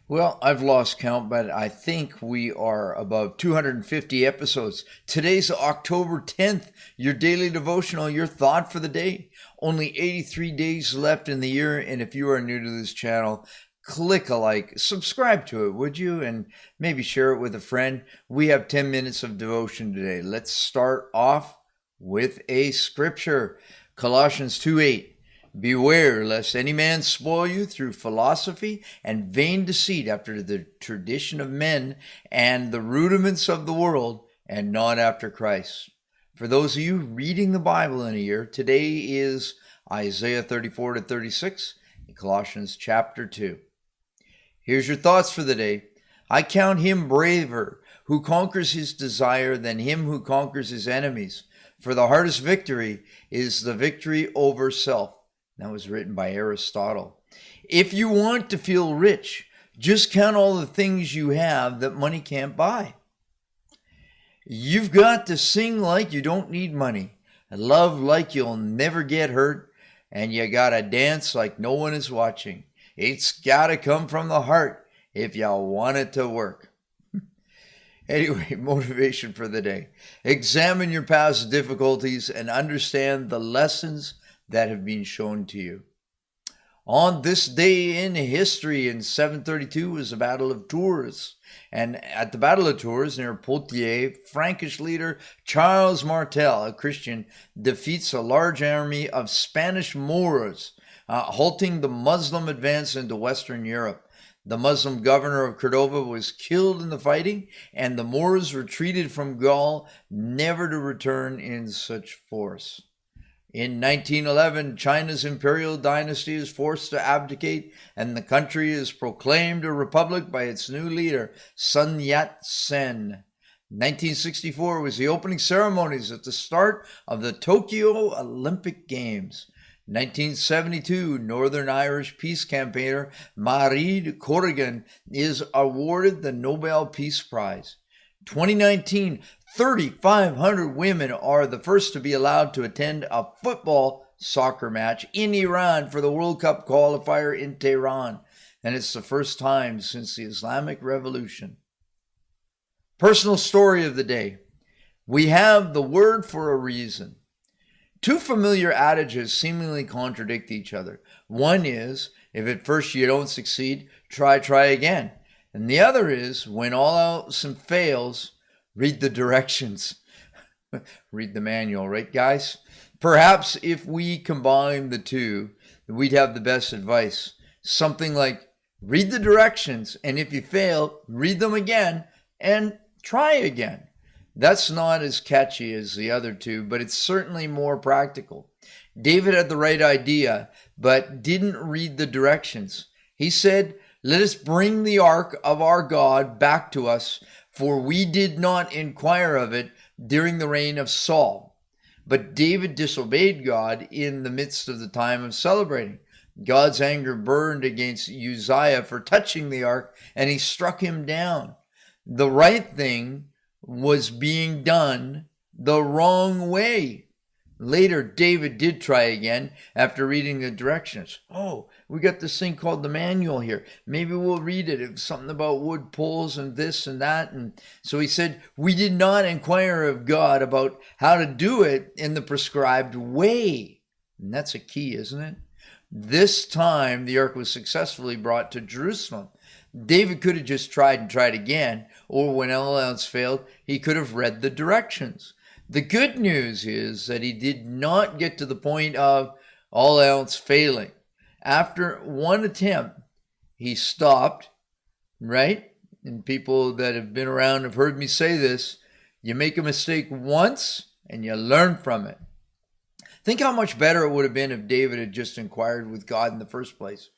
Well, I've lost count, but I think we are above 250 episodes. Today's October 10th, your daily devotional, your thought for the day. Only 83 days left in the year, and if you are new to this channel, click a like, subscribe to it, would you? And maybe share it with a friend. We have 10 minutes of devotion today. Let's start off with a scripture. Colossians 2:8. Beware lest any man spoil you through philosophy and vain deceit after the tradition of men and the rudiments of the world, and not after Christ. For those of you reading the Bible in a year, today is Isaiah 34 to 36 and Colossians chapter 2. Here's your thoughts for the day. I count him braver who conquers his desire than him who conquers his enemies. For the hardest victory is the victory over self. That was written by Aristotle. If you want to feel rich, just count all the things you have that money can't buy. You've got to sing like you don't need money, love like you'll never get hurt, and you gotta dance like no one is watching. It's gotta come from the heart if you want it to work. Anyway, motivation for the day. Examine your past difficulties and understand the lessons that have been shown to you. On this day in history in 732 was the Battle of Tours. And at the Battle of Tours near Poitiers, Frankish leader Charles Martel, a Christian, defeats a large army of Spanish Moors, halting the Muslim advance into Western Europe. The Muslim governor of Cordova was killed in the fighting, and the Moors retreated from Gaul, never to return in such force. In 1911, China's imperial dynasty is forced to abdicate, and the country is proclaimed a republic by its new leader, Sun Yat-sen. 1964 was the opening ceremonies at the start of the Tokyo Olympic Games. 1972, Northern Irish peace campaigner Mairead Corrigan is awarded the Nobel Peace Prize. 2019, 3,500 women are the first to be allowed to attend a soccer match in Iran for the World Cup qualifier in Tehran, and it's the first time since the Islamic Revolution. Personal story of the day. We have the word for a reason. Two familiar adages seemingly contradict each other. One is, if at first you don't succeed, try again. And the other is, when all else fails, read the directions. Read the manual, right, guys? Perhaps if we combine the two, we'd have the best advice. Something like, read the directions, and if you fail, read them again and try again. That's not as catchy as the other two, but it's certainly more practical. David had the right idea, but didn't read the directions. He said, "Let us bring the ark of our God back to us, for we did not inquire of it during the reign of Saul." But David disobeyed God in the midst of the time of celebrating. God's anger burned against Uzziah for touching the ark, and he struck him down. The right thing was being done the wrong way. Later, David did try again after reading the directions. Oh, we got this thing called the manual here. Maybe we'll read it. It was something about wood poles and this and that. And so he said, we did not inquire of God about how to do it in the prescribed way. And that's a key, isn't it? This time, the ark was successfully brought to Jerusalem. David could have just tried again, or when all else failed, he could have read the directions. The good news is that he did not get to the point of all else failing. After one attempt, he stopped, right? And people that have been around have heard me say this. You make a mistake once and you learn from it. Think how much better it would have been if David had just inquired with God in the first place.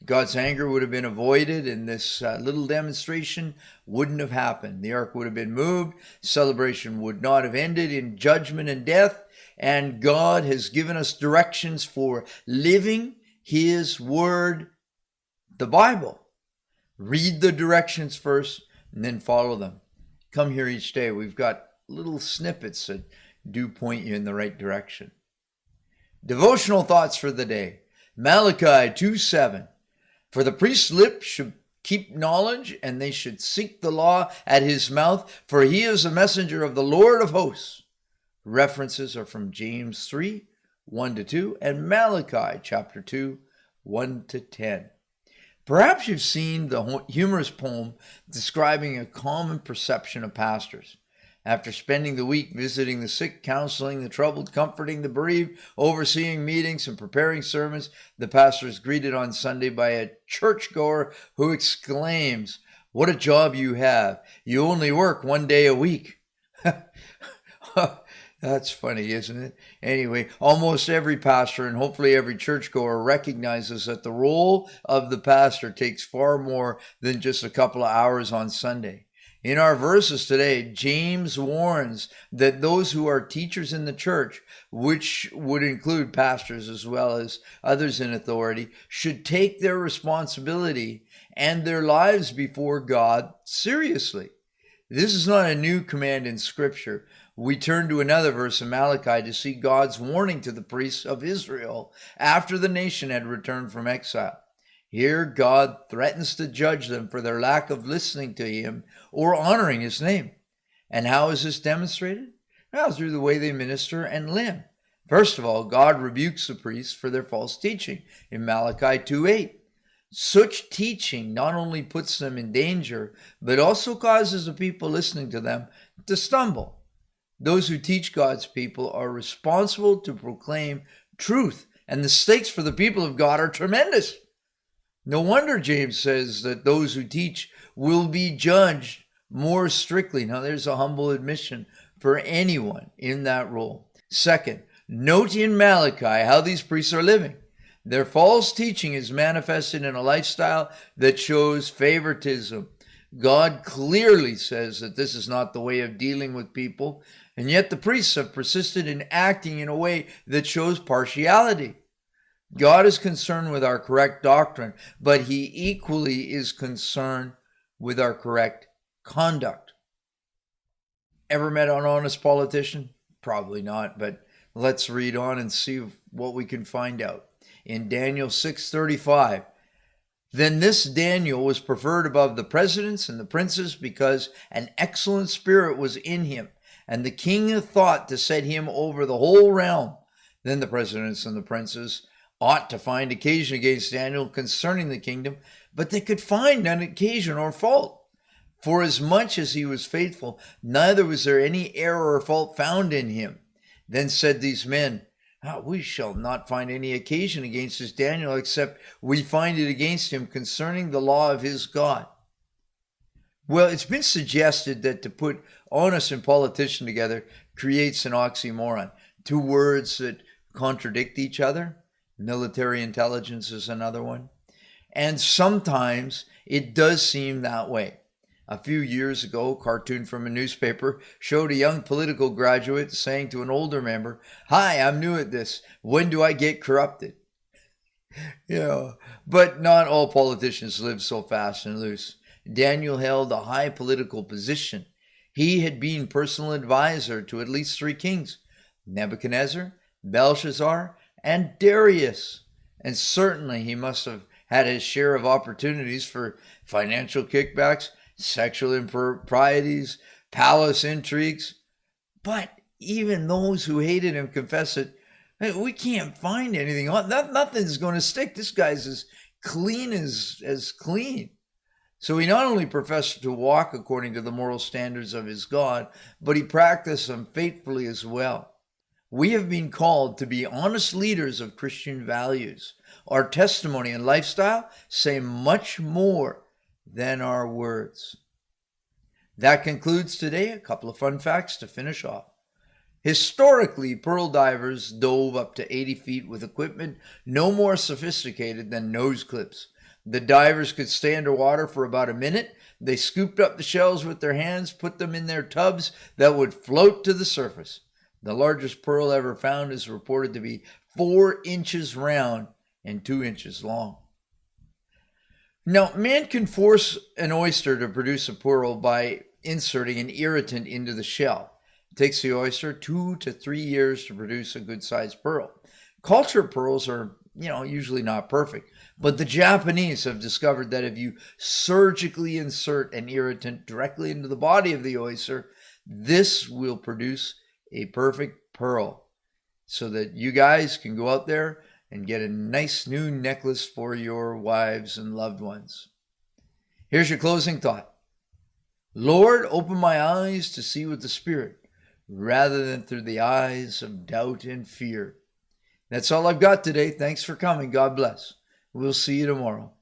God's anger would have been avoided, and this little demonstration wouldn't have happened. The ark would have been moved. Celebration would not have ended in judgment and death. And God has given us directions for living His Word, the Bible. Read the directions first and then follow them. Come here each day. We've got little snippets that do point you in the right direction. Devotional thoughts for the day. Malachi 2:7. For the priest's lips keep knowledge, and they should seek the law at his mouth, for he is a messenger of the Lord of hosts. References are from James 3, 1-2, and Malachi chapter 2, 1-10. Perhaps you've seen the humorous poem describing a common perception of pastors. After spending the week visiting the sick, counseling the troubled, comforting the bereaved, overseeing meetings, and preparing sermons, the pastor is greeted on Sunday by a churchgoer who exclaims, "What a job you have! You only work one day a week." That's funny, isn't it? Anyway, almost every pastor and hopefully every churchgoer recognizes that the role of the pastor takes far more than just a couple of hours on Sunday. In our verses today, James warns that those who are teachers in the church, which would include pastors as well as others in authority, should take their responsibility and their lives before God seriously. This is not a new command in Scripture. We turn to another verse in Malachi to see God's warning to the priests of Israel after the nation had returned from exile. Here, God threatens to judge them for their lack of listening to him or honoring his name. And how is this demonstrated? Well, through the way they minister and live. First of all, God rebukes the priests for their false teaching in Malachi 2:8. Such teaching not only puts them in danger, but also causes the people listening to them to stumble. Those who teach God's people are responsible to proclaim truth, and the stakes for the people of God are tremendous. No wonder James says that those who teach will be judged more strictly. Now, there's a humble admission for anyone in that role. Second, note in Malachi how these priests are living. Their false teaching is manifested in a lifestyle that shows favoritism. God clearly says that this is not the way of dealing with people, and yet the priests have persisted in acting in a way that shows partiality. God is concerned with our correct doctrine, but he equally is concerned with our correct conduct. Ever met an honest politician? Probably not, but let's read on and see what we can find out. In Daniel 6:35, then this Daniel was preferred above the presidents and the princes because an excellent spirit was in him, and the king thought to set him over the whole realm. Then the presidents and the princes ought to find occasion against Daniel concerning the kingdom, but they could find none occasion or fault. For as much as he was faithful, neither was there any error or fault found in him. Then said these men, we shall not find any occasion against this Daniel, except we find it against him concerning the law of his God. Well, it's been suggested that to put honest and politician together creates an oxymoron. Two words that contradict each other. Military intelligence is another one. And sometimes it does seem that way. A few years ago, a cartoon from a newspaper showed a young political graduate saying to an older member, "Hi, I'm new at this. When do I get corrupted?" But not all politicians live so fast and loose. Daniel held a high political position. He had been personal advisor to at least 3 kings, Nebuchadnezzar, Belshazzar, and Darius. And certainly he must have had his share of opportunities for financial kickbacks, sexual improprieties, palace intrigues. But even those who hated him confessed that, hey, we can't find anything. Nothing's going to stick. This guy's as clean as clean. So he not only professed to walk according to the moral standards of his God, but he practiced them faithfully as well. We have been called to be honest leaders of Christian values. Our testimony and lifestyle say much more than our words. That concludes today. A couple of fun facts to finish off. Historically, pearl divers dove up to 80 feet with equipment no more sophisticated than nose clips. The divers could stay underwater for about a minute. They scooped up the shells with their hands, put them in their tubs that would float to the surface. The largest pearl ever found is reported to be 4 inches round and 2 inches long. Now, man can force an oyster to produce a pearl by inserting an irritant into the shell. It takes the oyster 2 to 3 years to produce a good-sized pearl. Cultured pearls are usually not perfect. But the Japanese have discovered that if you surgically insert an irritant directly into the body of the oyster, this will produce a perfect pearl, so that you guys can go out there and get a nice new necklace for your wives and loved ones. Here's your closing thought. Lord, open my eyes to see with the Spirit, rather than through the eyes of doubt and fear. That's all I've got today. Thanks for coming. God bless. We'll see you tomorrow.